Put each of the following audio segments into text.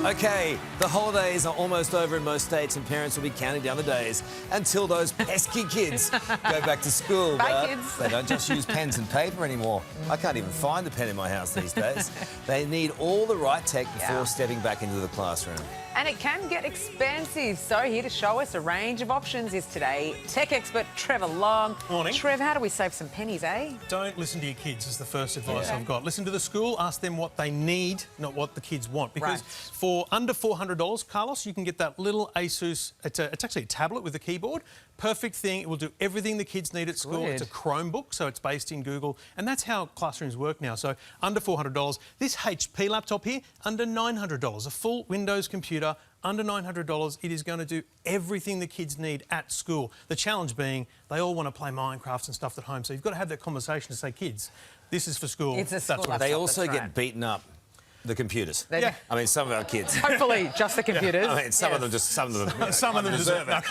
Okay, the holidays are almost over in most states and parents will be counting down the days until those pesky kids go back to school. Bye, kids. They don't just use pens and paper anymore. I can't even find a pen in my house these days. They need all the right tech before stepping back into the classroom. And it can get expensive. So here to show us a range of options is today tech expert Trevor Long. Morning. Trev, how do we save some pennies, eh? Don't listen to your kids is the first advice I've got. Listen to the school, ask them what they need, not what the kids want. Because for under $400, Carlos, you can get that little Asus, it's actually a tablet with a keyboard. Perfect thing, it will do everything the kids need at school. It's a Chromebook, so it's based in Google. And that's how classrooms work now. So under $400. This HP laptop here, under $900. A full Windows computer, under $900, it is going to do everything the kids need at school. The challenge being they all want to play Minecraft and stuff at home, so you've got to have that conversation to say, kids, this is for school. It's a school laptop, They also get beaten up. The computers. Yeah. I mean, some of our kids. Hopefully, just the computers. I mean, some of them deserve it.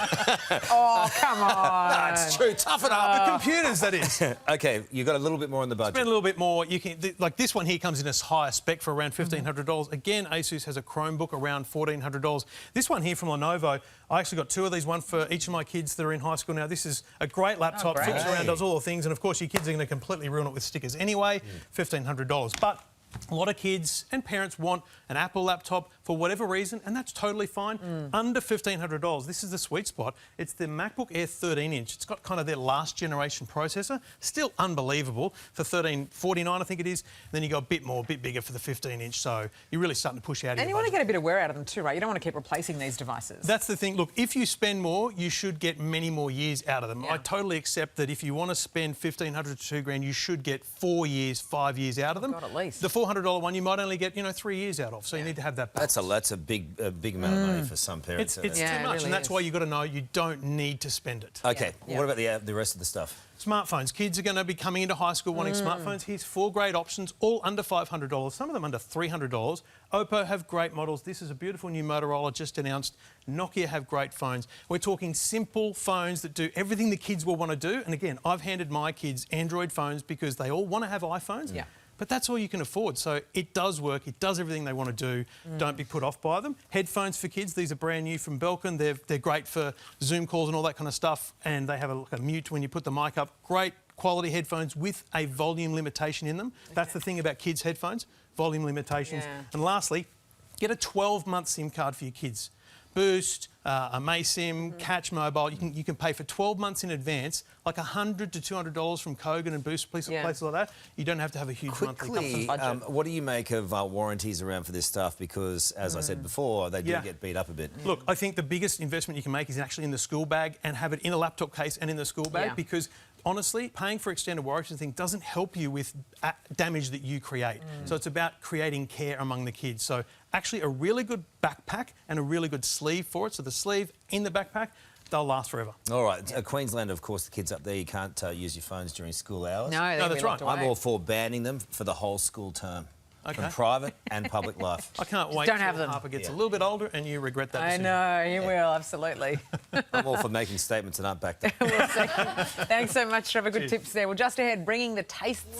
Oh, come on. No, it's true. Toughen up. The computers, that is. Okay, you've got a little bit more on the budget. Spend a little bit more. You can, like this one here comes in a higher spec for around $1,500. Again, Asus has a Chromebook around $1,400. This one here from Lenovo, I actually got two of these, one for each of my kids that are in high school now. This is a great laptop, flips around, does all the things, and of course your kids are going to completely ruin it with stickers anyway. $1,500. But a lot of kids and parents want an Apple laptop for whatever reason, and that's totally fine. Under $1,500, this is the sweet spot. It's the MacBook Air 13-inch. It's got kind of their last generation processor. Still unbelievable for $1,349, I think it is. And then you go a bit more, a bit bigger for the 15-inch. So you're really starting to push out. And you want to get a bit of wear out of them too, right? You don't want to keep replacing these devices. That's the thing. Look, if you spend more, you should get many more years out of them. I totally accept that if you want to spend $1,500 to $2,000, you should get 4 years, 5 years out of them. God, at least. The $400 one you might only get, 3 years out of. So you need to have that balance. That's a big amount of money for some parents. It's too much, really and that's why you've got to know you don't need to spend it. Okay, what about the rest of the stuff? Smartphones. Kids are going to be coming into high school wanting smartphones. Here's 4 great options, all under $500. Some of them under $300. Oppo have great models. This is a beautiful new Motorola just announced. Nokia have great phones. We're talking simple phones that do everything the kids will want to do. And again, I've handed my kids Android phones because they all want to have iPhones. Yeah. But that's all you can afford. So it does work. It does everything they want to do. Don't be put off by them. Headphones for kids. These are brand new from Belkin. They're great for Zoom calls and all that kind of stuff. And they have a mute when you put the mic up. Great quality headphones with a volume limitation in them. That's the thing about kids' headphones, volume limitations. And lastly, get a 12-month SIM card for your kids. Boost, a Maysim, Catch Mobile. You can pay for 12 months in advance, like $100 to $200 from Kogan and Boost, places like that. You don't have to have a huge monthly budget. What do you make of warranties around for this stuff? Because, as I said before, they do get beat up a bit. Look, I think the biggest investment you can make is actually in the school bag and have it in a laptop case and in the school bag because honestly, paying for extended warranty thing doesn't help you with damage that you create. So it's about creating care among the kids. So actually a really good backpack and a really good sleeve for it. So the sleeve in the backpack, they'll last forever. All right. Queensland, of course, the kids up there, you can't use your phones during school hours. No, that's right. I'm all for banning them for the whole school term. From private and public life. I can't wait until Harper gets a little bit older and you regret that decision. I know, you will, absolutely. I'm all for making statements that aren't backed up. We'll see. Thanks so much, Trevor. Good tips there. Well, just ahead, bringing the tastes